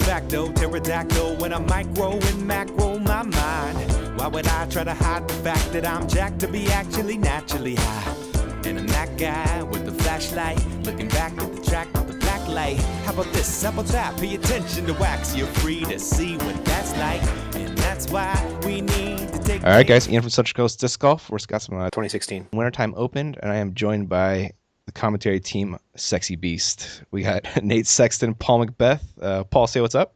facto, pterodactyl when I micro and macro my mind. Why would I try to hide the fact that I'm jacked to be actually naturally high? And I'm that guy with the flashlight, looking back at the track with the black light. How about this? How about that? Pay attention to wax. You're free to see what that's like. And that's why we need to take... All right, guys. Ian from Central Coast Disc Golf. We're got some 2016 Wintertime opened, and I am joined by the commentary team, Sexybeast. We got Nate Sexton, Paul Macbeth. Paul, say what's up.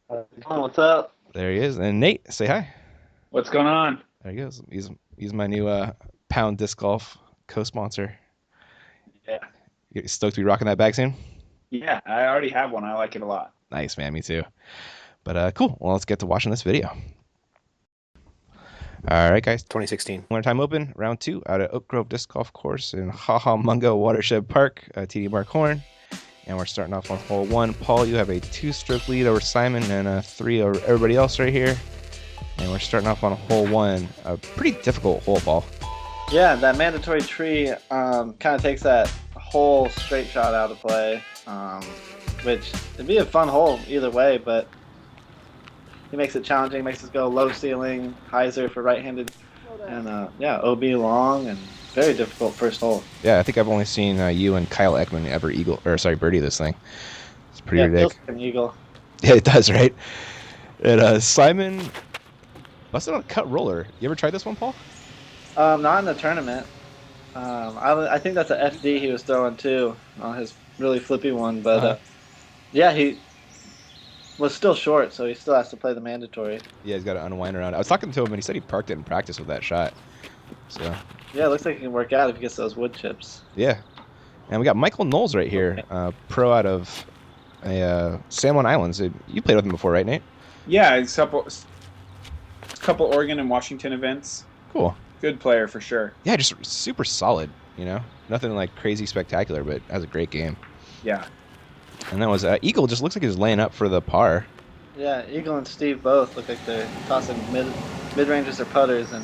What's up? There he is. And Nate, say hi. What's going on? There he goes. He's my new Pound Disc Golf co-sponsor. Yeah. You stoked to be rocking that bag soon? Yeah, I already have one. I like it a lot. Nice, man. Me too. But cool. Well, let's get to watching this video. All right, guys. 2016 Wintertime Open, round 2, out at Oak Grove Disc Golf Course in Mungo Watershed Park, TD Mark Horn. And we're starting off on hole 1. Paul, you have a 2-stroke lead over Simon and a 3 over everybody else right here. And we're starting off on hole 1. A pretty difficult hole, Paul. Yeah, that mandatory tree kind of takes that whole straight shot out of play, which it'd be a fun hole either way, but he makes it challenging, makes us go low ceiling, hyzer for right-handed, and yeah, OB long and very difficult first hole. Yeah, I think I've only seen you and Kyle Ekman ever birdie this thing. It's pretty ridiculous. Feels like an eagle. Yeah, it does, right? And Simon busted on a cut roller. You ever tried this one, Paul? Not in the tournament. I think that's a FD he was throwing too on his really flippy one, but yeah, he was still short, so he still has to play the mandatory. Yeah, he's got to unwind around. I was talking to him, and he said he parked it in practice with that shot. So yeah, it looks like he can work out if he gets those wood chips. Yeah, and we got Michael Knowles right here, pro out of San Juan Islands. You played with him before, right, Nate? Yeah, a couple Oregon and Washington events. Cool. Good player for sure. Yeah, just super solid, you know? Nothing like crazy spectacular, but has a great game. Yeah. And that was Eagle just looks like he was laying up for the par. Yeah, Eagle and Steve both look like they're tossing mid-ranges or putters, and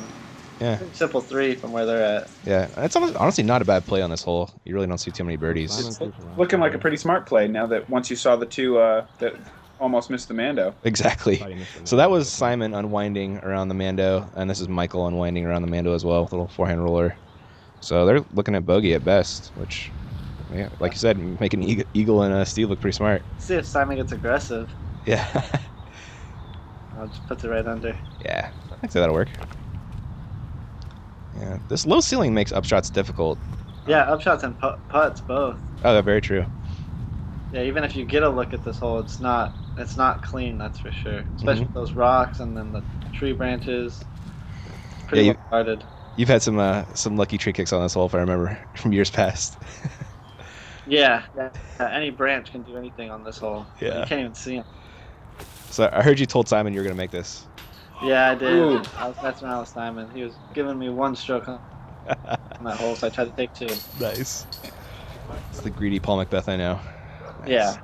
Yeah. simple 3 from where they're at. Yeah, it's honestly not a bad play on this hole. You really don't see too many birdies. It's looking like a pretty smart play now that once you saw the two that almost missed the Mando. Exactly. So that was Simon unwinding around the Mando, and this is Michael unwinding around the Mando as well with a little forehand roller. So they're looking at bogey at best, which, yeah, like you said, making Eagle and Steve look pretty smart. See if Simon gets aggressive. Yeah. I'll just put it right under. Yeah, I'd say that'll work. Yeah, this low ceiling makes upshots difficult. Yeah, upshots and putts both. Oh, that's very true. Yeah, even if you get a look at this hole, it's not clean, that's for sure. Especially with those rocks and then the tree branches. Pretty well guarded. You've had some lucky tree kicks on this hole, if I remember, from years past. Yeah, any branch can do anything on this hole. Yeah. You can't even see them. So I heard you told Simon you were going to make this. Yeah, I did. Ooh. I was messing around with Simon. He was giving me 1 stroke on that hole, so I tried to take 2. Nice. It's the greedy Paul Macbeth I know. Nice. Yeah.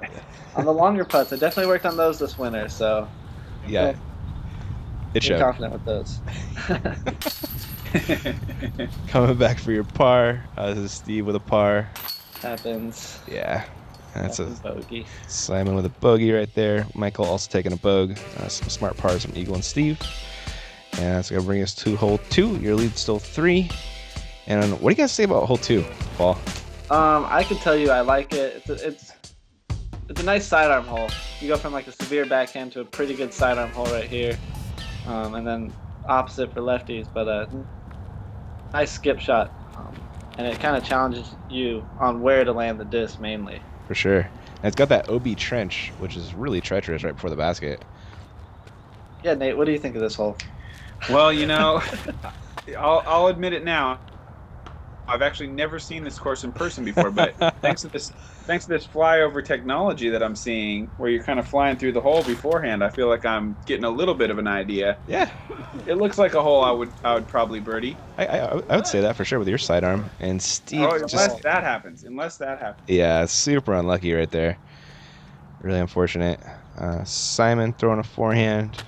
On the longer putts, I definitely worked on those this winter, so Yeah. It I'm showed. confident with those. Coming back for your par. This is Steve with a par. Happens. Yeah. And that's a bogey. Simon with a bogey right there. Michael also taking a bog. Some smart pars from Eagle and Steve. And that's going to bring us to hole 2. Your lead's still 3. And what do you guys say about hole 2, Paul? I can tell you I like it. It's a nice sidearm hole. You go from like a severe backhand to a pretty good sidearm hole right here. And then opposite for lefties, but a nice skip shot. And it kind of challenges you on where to land the disc mainly. For sure. And it's got that OB trench, which is really treacherous right before the basket. Yeah, Nate, what do you think of this hole? Well, you know, I'll admit it now. I've actually never seen this course in person before, but thanks to this flyover technology that I'm seeing, where you're kind of flying through the hole beforehand, I feel like I'm getting a little bit of an idea. Yeah. It looks like a hole I would probably birdie. I would say that for sure with your sidearm. And Steve Unless that happens. Yeah, super unlucky right there. Really unfortunate. Simon throwing a forehand.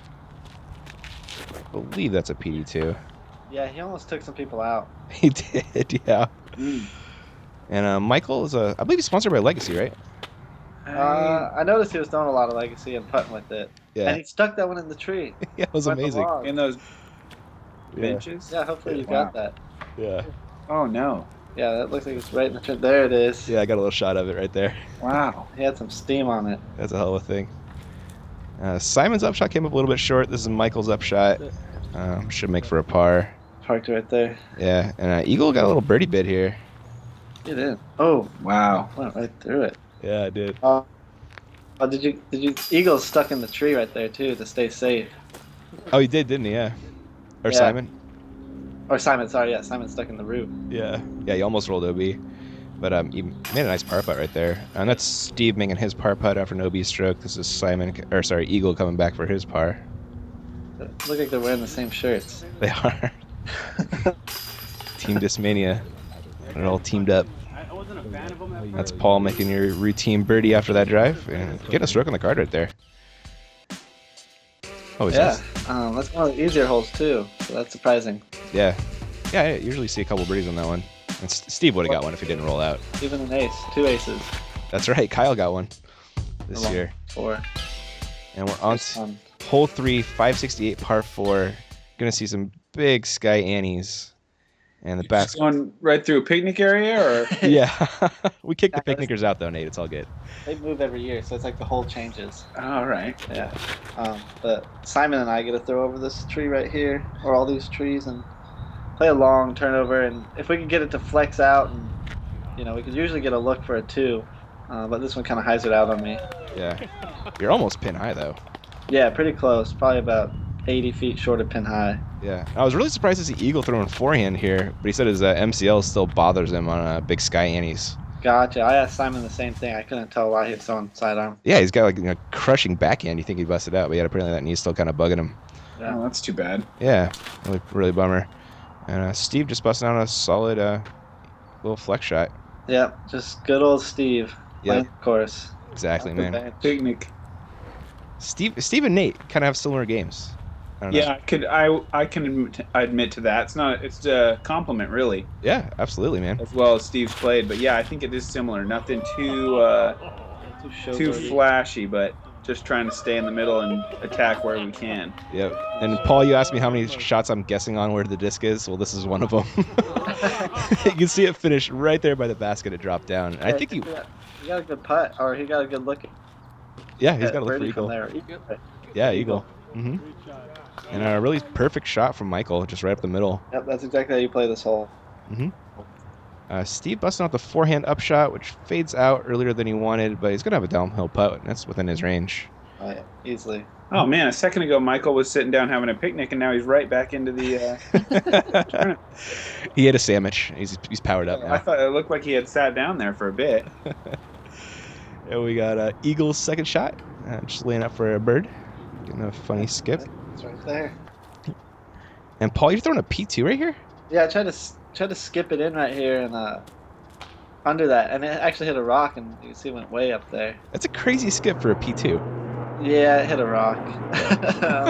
I believe that's a PD2. Yeah, he almost took some people out. He did, yeah. And Michael is I believe he's sponsored by Legacy, right? I noticed he was throwing a lot of legacy and putting with it. Yeah. And he stuck that one in the tree. Yeah, it was Went the amazing. log. In those Yeah. benches. Yeah, hopefully you Wow. got that. Yeah. Oh no. Yeah, that looks like it's right in the tree. There it is. Yeah, I got a little shot of it right there. Wow. He had some steam on it. That's a hell of a thing. Simon's upshot came up a little bit short. This is Michael's upshot. Should make for a par. Parked right there. Yeah, and Eagle got a little birdie bid here. Get in. Oh, Wow. went right through it. Yeah, I did. Oh, did you? Eagle's stuck in the tree right there too to stay safe. Oh, he did, didn't he? Yeah. Or Yeah. Simon? Or Simon, sorry, yeah, Simon's stuck in the root. Yeah. Yeah, he almost rolled OB. But he made a nice par putt right there. And that's Steve making his par putt after an OB stroke. This is Eagle coming back for his par. Look like they're wearing the same shirts. They are. Team Dismania. They're all teamed up. That's Paul making your routine birdie after that drive. And getting a stroke on the card right there. Oh, he's Yeah, nice. that's one of the easier holes too, so that's surprising. Yeah. Yeah, I usually see a couple birdies on that one. And Steve would have got one if he didn't roll out. Even an ace, 2 aces. That's right. Kyle got one this Along year. 4. And we're on hole 3, 568 par 4. Gonna see some big Sky Annies. And the Just basket. going right through a picnic area, or Yeah. We kicked the picnickers out though, Nate. It's all good. They move every year, so it's like the hole changes. all right. Yeah. But Simon and I get to throw over this tree right here, or all these trees, and play a long turnover. And if we can get it to flex out, and we could usually get a look for a 2, but this one kind of hides it out on me. Yeah. You're almost pin high though. Yeah, pretty close. Probably about 80 feet short of pin high. Yeah. I was really surprised to see Eagle throwing forehand here, but he said his MCL still bothers him on big Sky Annies. Gotcha. I asked Simon the same thing. I couldn't tell why he was throwing sidearm. Yeah, he's got like crushing backhand. You think he'd bust it out, but yeah, apparently that knee's still kind of bugging him. Oh, that's too bad. Yeah, really bummer. And Steve just busting out a solid little flex shot. Yep, just good old Steve. Yep. Of course. Exactly, Off the man. bench. Picnic. Steve and Nate kind of have similar games. I don't know. Yeah, I can admit to that. It's a compliment, really, Yeah, absolutely, man. as well as Steve's played. But yeah, I think it is similar. Nothing too Too flashy, but just trying to stay in the middle and attack where we can. Yep. And Paul, you asked me how many shots I'm guessing on where the disc is. Well, this is one of them. You can see it finish right there by the basket. It dropped down. And I think he got a good putt, or he got a good look. yeah, he's got a look for birdie from Eagle. there. Yeah, Eagle. Mm-hmm. And a really perfect shot from Michael, just right up the middle. Yep, that's exactly how you play this hole. Steve busting out the forehand upshot, which fades out earlier than he wanted, but he's going to have a downhill putt, and that's within his range. Oh yeah, easily. Oh man, a second ago Michael was sitting down having a picnic, and now he's right back into the tournament. He ate a sandwich. He's powered up I now. thought it looked like he had sat down there for a bit. And we got Eagle's second shot, just laying up for a bird. Getting a funny skip. It's right there. And Paul, you're throwing a P2 right here? Yeah, I tried to skip it in right here and under that, and it actually hit a rock, and you can see it went way up there. That's a crazy skip for a P2. Yeah, it hit a rock.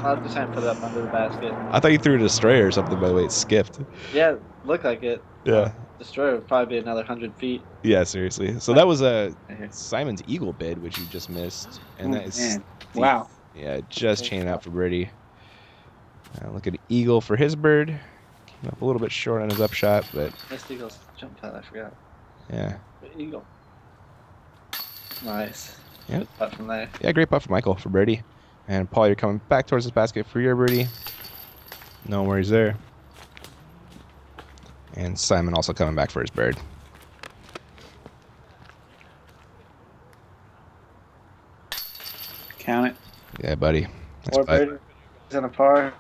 I'll just try and put it up under the basket. I thought you threw a destroyer or something by the way it skipped. Yeah, looked like it. Yeah. Destroyer would probably be another 100 feet. Yeah, seriously. So that was Simon's Eagle bid, which you just missed. And that is Man. Steve. Wow. Yeah, just chaining out for birdie. Look at Eagle for his bird. Came up a little bit short on his upshot, but Missed Eagle's jump putt, I forgot. yeah. The Eagle. Nice. Yep. Putt from there. Yeah, great putt for Michael for birdie. And Paul, you're coming back towards this basket for your birdie. No worries there. And Simon also coming back for his bird. Count it. Yeah, buddy. Nice 4 putt. birdies and a par.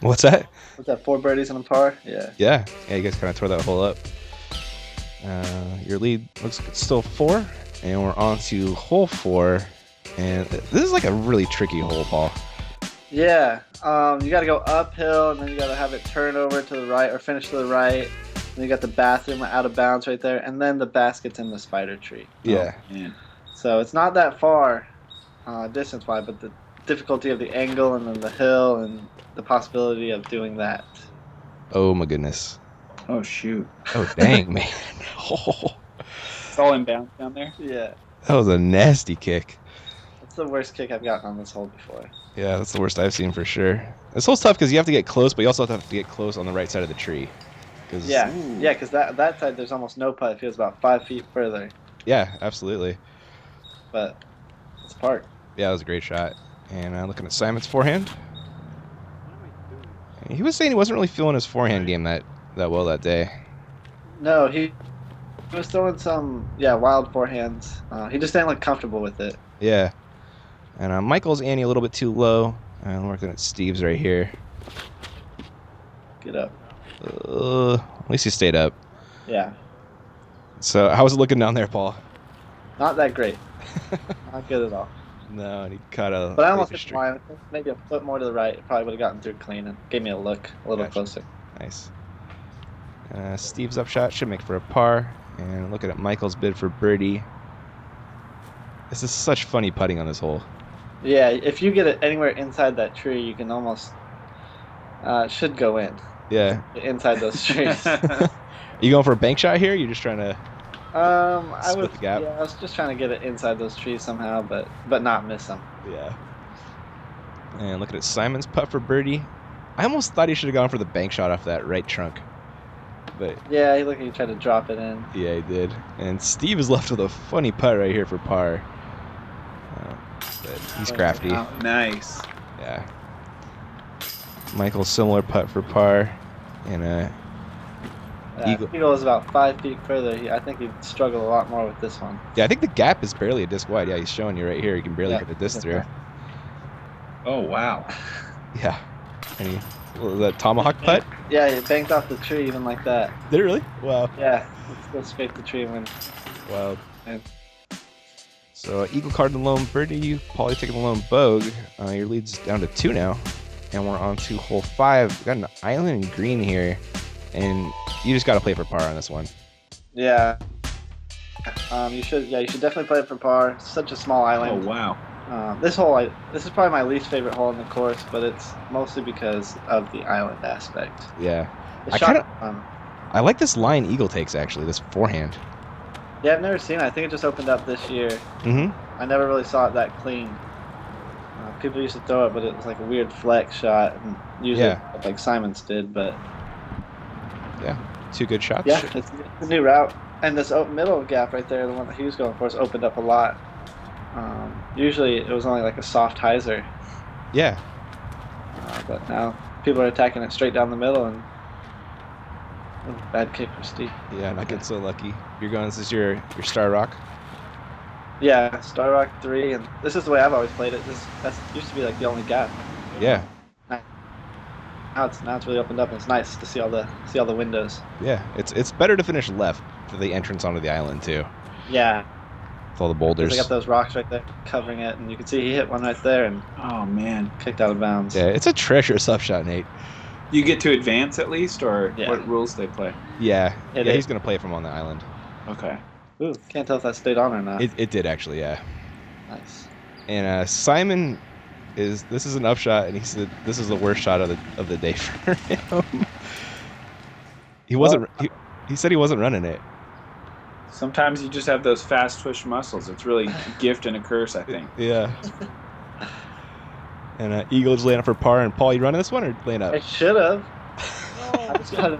What's that? Was that 4 birdies and a par? Yeah. Yeah, you guys kind of tore that hole up. Your lead looks like it's still 4, and we're on to hole 4. And this is like a really tricky hole, Paul. Yeah. You got to go uphill, and then you got to have it turn over to the right or finish to the right. Then you got the bathroom out of bounds right there, and then the basket's in the spider tree. Yeah. Oh, man. So it's not that far distance-wise, but the difficulty of the angle and then the hill and the possibility of doing that. Oh my goodness. Oh shoot. Oh dang, man. Oh, It's all in bounds down there. Yeah. That was a nasty kick. That's the worst kick I've gotten on this hole before. Yeah, that's the worst I've seen for sure. This hole's tough because you have to get close, but you also have to get close on the right side of the tree. Yeah, because that side there's almost no putt. It feels about 5 feet further. Yeah, absolutely. But it's par. Yeah, that was a great shot. And looking at Simon's forehand. He was saying he wasn't really feeling his forehand game that well that day. No, he was throwing some wild forehands. He just didn't look comfortable with it. Yeah. And Michael's ante a little bit too low. And I'm looking at Steve's right here. Get up. At least he stayed up. Yeah. So how was it looking down there, Paul? Not that great. Not good at all. No, and he caught a. But I almost hit the line. Maybe a foot more to the right. Probably would have gotten through clean and gave me a look a little closer. Nice. Steve's upshot should make for a par. And looking at Michael's bid for birdie. This is such funny putting on this hole. Yeah, if you get it anywhere inside that tree, you can almost should go in. Yeah. Inside those trees. You going for a bank shot here? You're just trying to. Split the gap? Yeah, I was just trying to get it inside those trees somehow, but not miss them. Yeah. And looking at Simon's putt for birdie. I almost thought he should have gone for the bank shot off that right trunk. But yeah, he tried to drop it in. yeah, he did. And Steve is left with a funny putt right here for par. But he's crafty. Oh, nice. Yeah. Michael's similar putt for par. And Eagle is about 5 feet further. I think he'd struggle a lot more with this one. yeah, I think the gap is barely a disc wide. Yeah, he's showing you right here. You can barely get the disc through. Oh, wow. Yeah. And was that tomahawk putt? Yeah, he banked off the tree even like that. Did it really? Wow. Yeah, let's go scrape the tree and win. Wow. Yeah. So Eagle card the lone birdie, Paulie taking the lone bogue. Your lead's down to 2 now. And we're on to hole 5. We've got an island green here. And you just got to play for par on this one. Yeah. You should definitely play it for par. It's such a small island. Oh, wow. This is probably my least favorite hole in the course, but it's mostly because of the island aspect. Yeah. The I like this line Eagle takes, actually, this forehand. Yeah, I've never seen it. I think it just opened up this year. Mm-hmm. I never really saw it that clean. People used to throw it, but it was like a weird flex shot, and usually like Simon's did, but... Yeah, 2 good shots. Yeah, it's a new route. And this middle gap right there, the one that he was going for, has opened up a lot. Usually it was only like a soft hyzer. Yeah. But now people are attacking it straight down the middle, and bad kick for Steve. Yeah, not getting so lucky. You're going, this is your Star Rock? Yeah, Star Rock 3, and this is the way I've always played it. That used to be like the only gap. Yeah. Now it's really opened up, and it's nice to see all the windows. Yeah, it's better to finish left for the entrance onto the island too. Yeah. With all the boulders. They got those rocks right there covering it, and you can see he hit one right there and Oh, man. kicked out of bounds. Yeah, it's a treacherous upshot, Nate. You get to advance at least, or Yeah. what rules they play? Yeah, It yeah, is. he's gonna play from on the island. Okay. Ooh, can't tell if that stayed on or not. It did actually, yeah. Nice. And Simon this is an upshot, and he said this is the worst shot of the day for him. He said he wasn't running it. Sometimes you just have those fast twitch muscles. It's really a gift and a curse, I think. Yeah. And Eagle just laying up for par. And Paul, you running this one or laying up? I should have. I just got a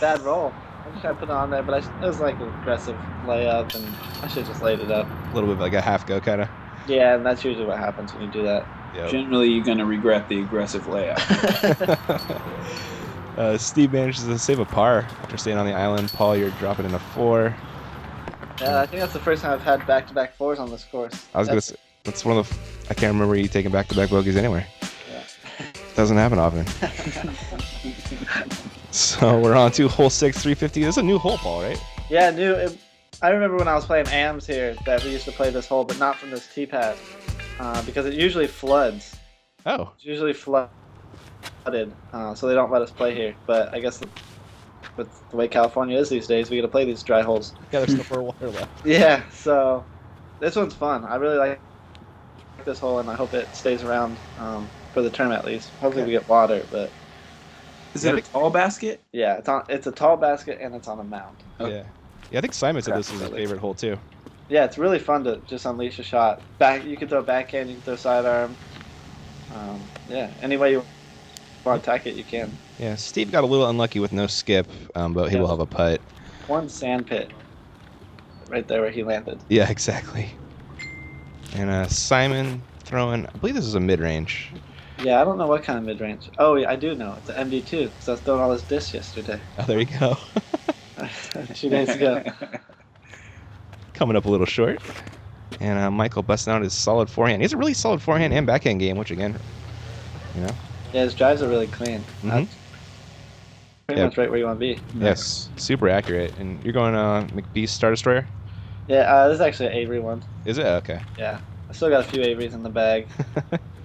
bad roll. I just tried to put it on there, but it was like an aggressive layup, and I should have just laid it up. A little bit like a half go kind of. Yeah, and that's usually what happens when you do that. Yep. Generally, you're going to regret the aggressive layup. Steve manages to save a par after staying on the island. Paul, you're dropping in a 4. Yeah, I think that's the first time I've had back-to-back 4s on this course. I was gonna say that's one of the. I can't remember you taking back-to-back bogeys anywhere. Yeah. Doesn't happen often. So we're on to hole 6, 350. This is a new hole, Paul, right? Yeah, I remember when I was playing AMs here that we used to play this hole, but not from this tee pad, because it usually floods. Oh. It's usually flooded, so they don't let us play here. But I guess with the way California is these days, we got to play these dry holes. Yeah, there's still more water left. Yeah, so this one's fun. I really like this hole, and I hope it stays around for the tournament at least. Hopefully we get water, but Is it a tall basket? yeah, it's a tall basket and it's on a mound. Yeah. Yeah, I think Simon said this was his favorite hole too. Yeah, it's really fun to just unleash a shot. You can throw backhand, you can throw sidearm. Yeah, any way you want to attack it, you can. Yeah, Steve got a little unlucky with no skip, but he will have a putt. One sand pit right there where he landed. Yeah, exactly. And Simon throwing, I believe this is a mid-range. Yeah, I don't know what kind of mid-range. Oh, yeah, I do know. It's an MD2 because I was throwing all this disc yesterday. Oh, there you go. 2 days ago. Coming up a little short. And Michael busting out his solid forehand. He has a really solid forehand and backhand game, which again, you know. Yeah, his drives are really clean. Mhm. That's pretty much right where you want to be. Yes, super accurate. And you're going McBeast Star Destroyer? Yeah, this is actually an Avery one. Is it? Okay. Yeah, I still got a few Averys in the bag.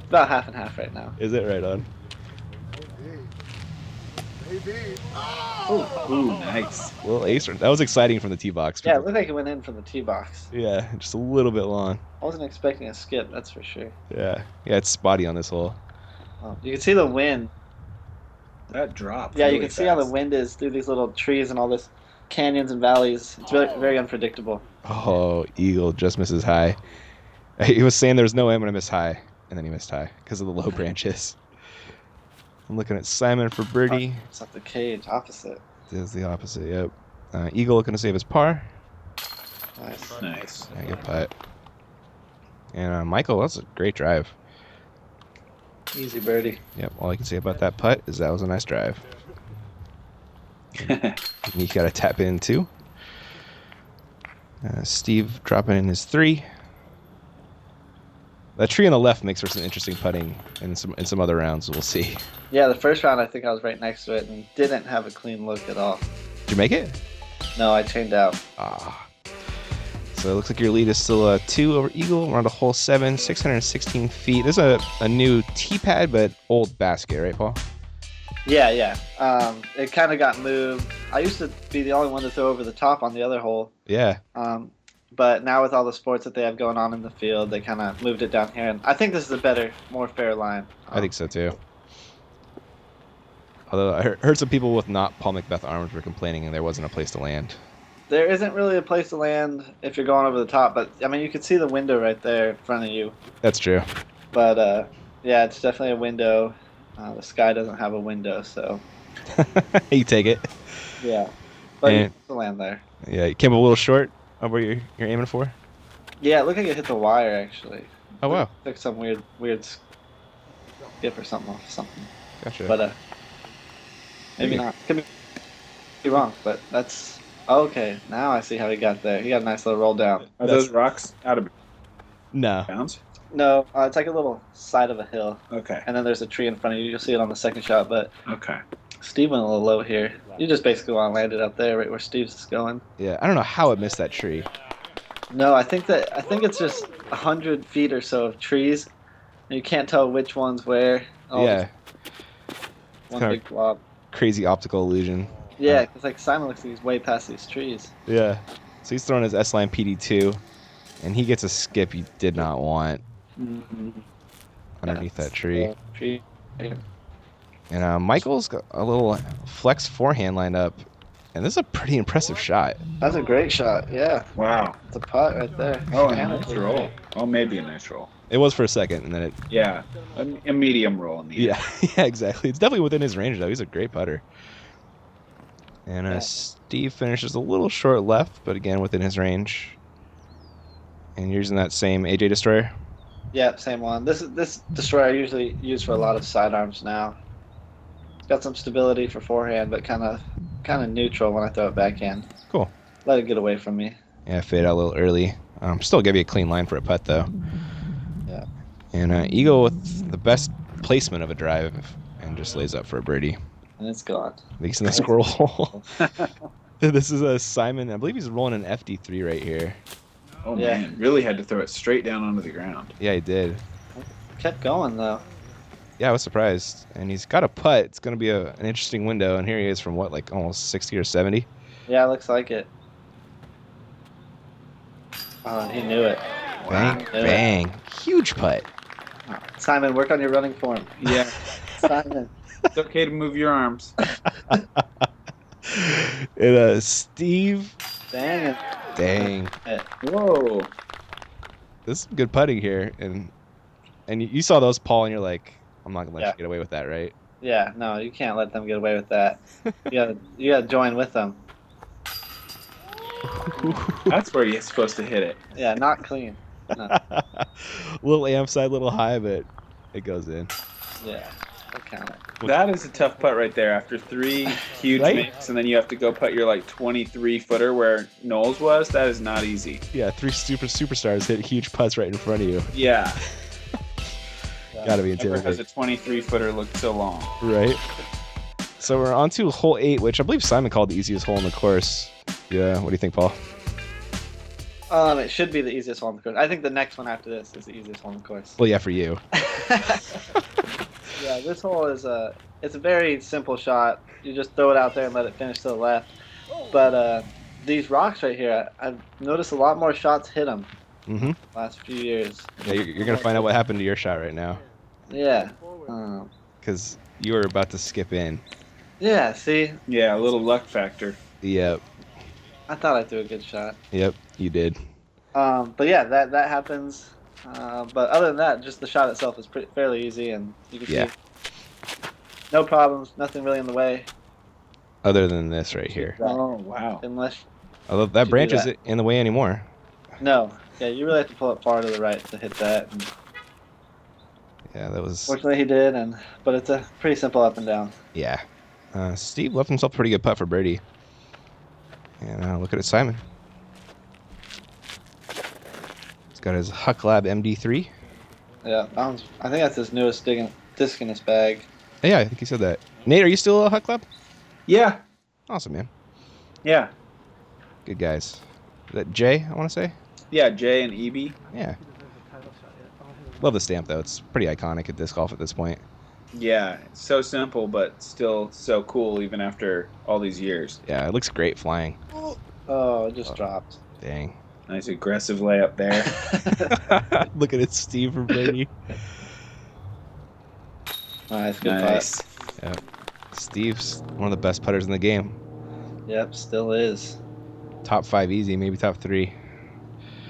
About half and half right now. Is it right on? Ooh, nice. Little ace. That was exciting from the tee box. Yeah, it looked like it went in from the tee box. Yeah, just a little bit long. I wasn't expecting a skip, that's for sure. Yeah, it's spotty on this hole. Oh, you can see the wind. That dropped. Yeah, you really can see how the fast. wind is through these little trees and all this canyons and valleys. It's really very unpredictable. Oh, Eagle just misses high. He was saying there's no way I'm going to miss high, and then he missed high because of the low branches. I'm looking at Simon for birdie. It's not the cage, opposite. It is the opposite, yep. Eagle looking to save his par. Nice. Nice. Yeah, good putt. And Michael, that's a great drive. Easy birdie. Yep, all I can say about that putt is that was a nice drive. You got to tap in too. Steve dropping in his 3. That tree on the left makes for some interesting putting in some other rounds. We'll see. Yeah, the first round I think I was right next to it and didn't have a clean look at all. Did you make it? No, I chained out. So it looks like your lead is still a 2 over Eagle. We're on to hole 7, 616 feet. This is a new tee pad, but old basket, right, Paul? Yeah. It kind of got moved. I used to be the only one to throw over the top on the other hole. Yeah. But now with all the sports that they have going on in the field, they kind of moved it down here. And I think this is a better, more fair line. I think so too. Although I heard some people with not Paul Macbeth arms were complaining and there wasn't a place to land. There isn't really a place to land if you're going over the top, but I mean, you can see the window right there in front of you. That's true. But yeah, it's definitely a window. The sky doesn't have a window, so You take it. yeah. But you And- can still land there. Yeah, you came up a little short of where you're aiming for. Yeah, it looked like it hit the wire actually. Oh wow, Like some weird skip or something off something. gotcha. But maybe Maybe. not. Could be wrong, but that's okay. Now I see how he got there. He got a nice little roll down. Are those rocks out of No. bounds? No, it's like a little side of a hill, Okay. and then there's a tree in front of you. You'll see it on the second shot, but Okay. Steve went a little low here. You just basically want to land it up there, right where Steve's is going. Yeah, I don't know how it missed that tree. No, I think it's just 100 feet or so of trees, and you can't tell which one's where. All Yeah, just one kinda- big blob. crazy optical illusion. Yeah, because like Simon looks like he's way past these trees. Yeah. So he's throwing his S-Line PD2, and he gets a skip he did not want underneath that tree. Tree. And Michael's got a little flex forehand lined up, and this is a pretty impressive shot. That's a great shot. Yeah, Wow. it's a putt right there. Oh, a nice roll. Oh, maybe a nice roll. It was for a second, and then it. Yeah. A medium roll in the Yeah, yeah, exactly. It's definitely within his range, though. He's a great putter. And Yeah. Steve finishes a little short left, but again within his range. And you're using that same AJ Destroyer? Yep, same one. This destroyer I usually use for a lot of sidearms now. It's got some stability for forehand, but kind of neutral when I throw it backhand. Cool. Let it get away from me. Yeah, fade out a little early. Still give you a clean line for a putt, though. Yeah. And Eagle with the best placement of a drive and just lays up for a birdie. And it's gone. Makes in the squirrel hole. This is a Simon. I believe he's rolling an FD3 right here. Oh, Yeah. man. Really had to throw it straight down onto the ground. Yeah, he did. Kept going though. Yeah, I was surprised. And he's got a putt. It's going to be an interesting window. And here he is from what, like almost 60 or 70? Yeah, it looks like it. Oh, he knew it. Bang, Yeah. bang. Huge putt. Simon, work on your running form. Yeah. Simon. It's okay to move your arms. And Steve Dang it. Dang. Whoa. This is good putting here. And you saw those, Paul, and you're like, I'm not going to let Yeah. you get away with that, right? Yeah, no, you can't let them get away with that. You gotta join with them. That's where you're supposed to hit it. Yeah, not clean. No. Little amp side, little high, but it goes in. Yeah, I'll count it. That is a tough putt right there. After 3 huge Right? makes, and then you have to go putt your like 23 footer where Knowles was. That is not easy. Yeah, 3 superstars hit huge putts right in front of you. Yeah. Gotta be Never has intimidating. a 23 footer looked so long. Right. So we're on to hole 8, which I believe Simon called the easiest hole in the course. Yeah, what do you think, Paul? It should be the easiest hole on the course. I think the next one after this is the easiest hole on the course. Well, yeah, for you. Yeah, this hole is it's a very simple shot. You just throw it out there and let it finish to the left. But these rocks right here, I've noticed a lot more shots hit them Mm-hmm. last few years. Yeah, you're going to find out what happened to your shot right now. Yeah. Because you were about to skip in. Yeah, see? Yeah, a little luck factor. Yep. I thought I threw a good shot. Yep, you did. But yeah, that happens. But other than that, just the shot itself is fairly easy, and you can Yeah. see no problems, nothing really in the way. Other than this right here. Oh, wow. Unless, Although that do branch that. isn't in the way anymore. no. Yeah, you really have to pull it far to the right to hit that. And Yeah, that was... fortunately, he did, but it's a pretty simple up and down. Yeah. Steve left himself a pretty good putt for birdie. And look at it, Simon. He's got his Huck Lab MD3. Yeah, I think that's his newest disc in his bag. Yeah, I think he said that. Nate, are you still a Huck Lab? Yeah. Awesome, man. Yeah. Good guys. Is that Jay, I want to say? Yeah, Jay and EB. Yeah. Love the stamp, though. It's pretty iconic at disc golf at this point. Yeah, it's so simple, but still so cool even after all these years. Yeah, it looks great flying. Oh, it just dropped. Dang. Nice aggressive layup there. Look at it, Steve for birdie. Nice, good Nice. putt. Steve's one of the best putters in the game. Yep, still is. Top 5 easy, maybe top 3.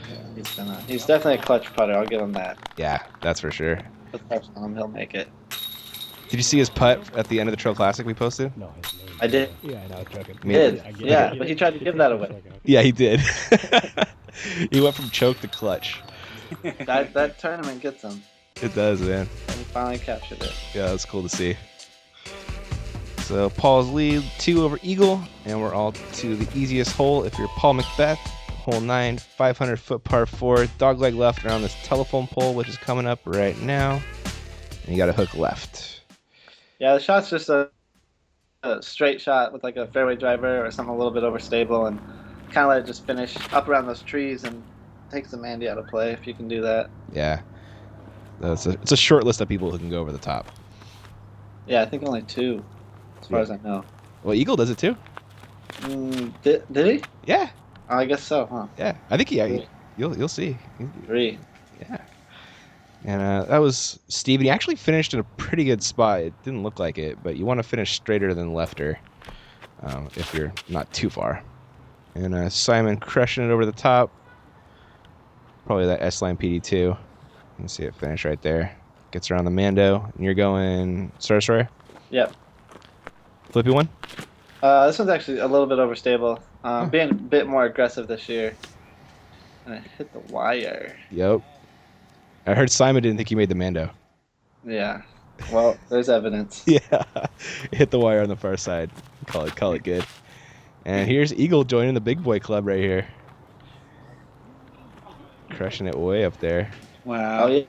Yeah, he's definitely a clutch putter. I'll give him that. Yeah, that's for sure. Put pressure on him, he'll make it. Did you see his putt at the end of the Trail Classic we posted? No, I did. Yeah, I know, it's joking. Me- Did. I get Yeah, it. but he tried to give that away. Yeah, he did. He went from choke to clutch. That tournament gets him. It does, man. And he finally captured it. Yeah, that's cool to see. So Paul's lead 2 over Eagle, and we're all to the easiest hole. If you're Paul Macbeth, hole 9, 500-foot par 4, dogleg left around this telephone pole, which is coming up right now, and you got to hook left. Yeah, the shot's just a straight shot with like a fairway driver or something a little bit overstable, and kind of let it just finish up around those trees and take some Andy out of play if you can do that. Yeah, it's a short list of people who can go over the top. Yeah, I think only 2, as far as I know. Well, Eagle does it too. Did he? Yeah, I guess so, huh? yeah. I think you'll see. 3. Yeah. And that was Steve. And he actually finished in a pretty good spot. It didn't look like it, but you want to finish straighter than lefter if you're not too far. And Simon crushing it over the top. Probably that S-Line PD2. You can see it finish right there. Gets around the Mando. And you're going Sorcerer? Yep. Flippy one? This one's actually a little bit overstable. Being a bit more aggressive this year. And I hit the wire. Yep. I heard Simon didn't think you made the Mando. Yeah. Well, there's evidence. Yeah. Hit the wire on the far side. Call it good. And here's Eagle joining the big boy club right here. Crushing it way up there. Wow. Oh, yeah.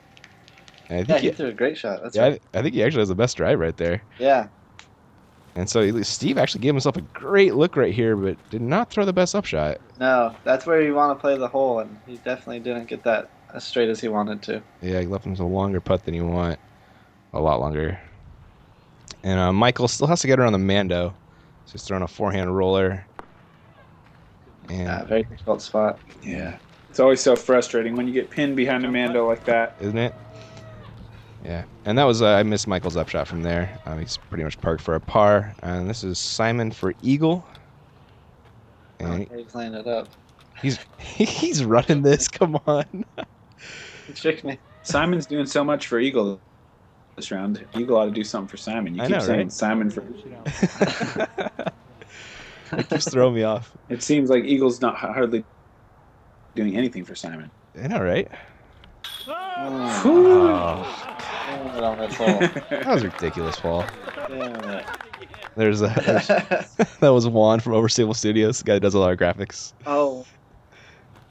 And I Yeah, think he threw a great shot. That's yeah, right. I think he actually has the best drive right there. Yeah. And so Steve actually gave himself a great look right here, but did not throw the best upshot. No, that's where you want to play the hole, and he definitely didn't get that as straight as he wanted to. Yeah, he left him a longer putt than you want. A lot longer. And Michael still has to get around the Mando. So he's throwing a forehand roller. And Very difficult spot. Yeah. It's always so frustrating when you get pinned behind a Mando like that. isn't it? Yeah. And that was, I missed Michael's upshot from there. He's pretty much parked for a par. And this is Simon for Eagle. And He's laying it up. He's running this. Come on. You tricked me. Simon's doing so much for Eagle this round. Eagle ought to do something for Simon. You I keep know, saying right? Simon for. It keeps throwing me off. It seems like Eagle's not hardly doing anything for Simon. I know, right? Oh. Damn it on this hole. That was ridiculous, Paul. Damn it. There's that was Juan from Overstable Studios. The guy that does a lot of graphics. Oh.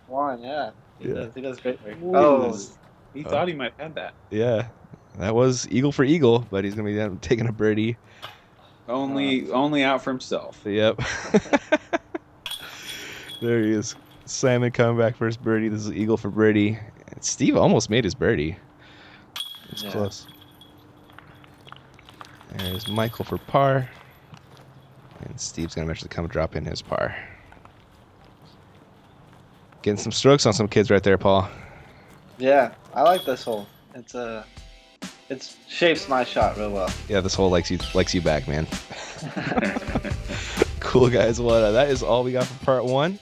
Juan, yeah. Yeah. He does great work. Ooh. Oh. He thought he might have had that. Yeah, that was Eagle for Eagle, but he's gonna be taking a birdie. Only out for himself. Yep. There he is. Simon coming back for his birdie. This is Eagle for birdie. And Steve almost made his birdie. It's close. There's Michael for par. And Steve's going to eventually come drop in his par. Getting some strokes on some kids right there, Paul. Yeah, I like this hole. It shapes my shot real well. Yeah, this hole likes you back, man. Cool, guys. Well, that is all we got for part one.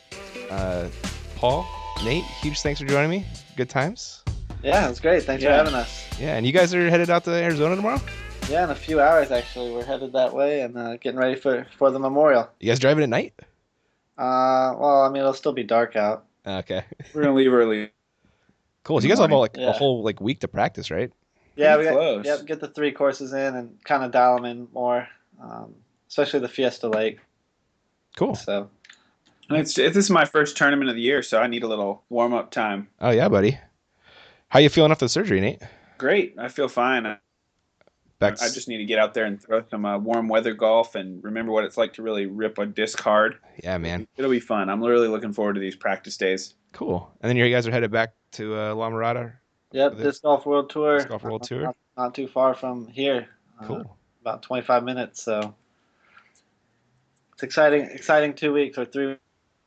Paul, Nate, huge thanks for joining me. Good times. Yeah, it was great. Thanks for having us. Yeah, and you guys are headed out to Arizona tomorrow? Yeah, in a few hours, actually. We're headed that way and getting ready for the memorial. You guys driving at night? Well, I mean, it'll still be dark out. Okay. We're gonna leave early. Cool. So you guys have all Yeah. a whole week to practice, right? Yeah, Pretty close. get the 3 courses in and kind of dial them in more, especially the Fiesta Lake. Cool. So. This is my first tournament of the year, so I need a little warm up time. Oh yeah, buddy. How you feeling after the surgery, Nate? Great. I feel fine. I just need to get out there and throw some warm weather golf and remember what it's like to really rip a disc hard. Yeah, man. It'll be fun. I'm really looking forward to these practice days. Cool. And then you guys are headed back to La Mirada? Yep, Disc Golf World Tour. Disc Golf World Tour. Not too far from here. Cool. About 25 minutes. So it's exciting 2 weeks or 3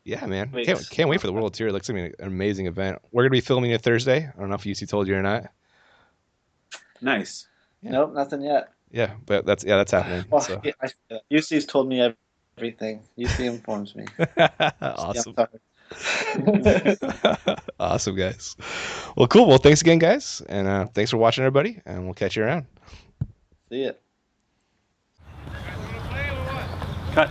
Yeah, man. weeks. Can't wait for the World Tour. It looks like an amazing event. We're going to be filming it Thursday. I don't know if UC told you or not. Nice. Yeah. Nope, nothing yet. Yeah, but that's happening. Well, So. UC's told me everything. UC informs me. Awesome. I'm sorry. Awesome, guys. Well, cool. Well, thanks again, guys. And thanks for watching, everybody. And we'll catch you around. See ya. Cut.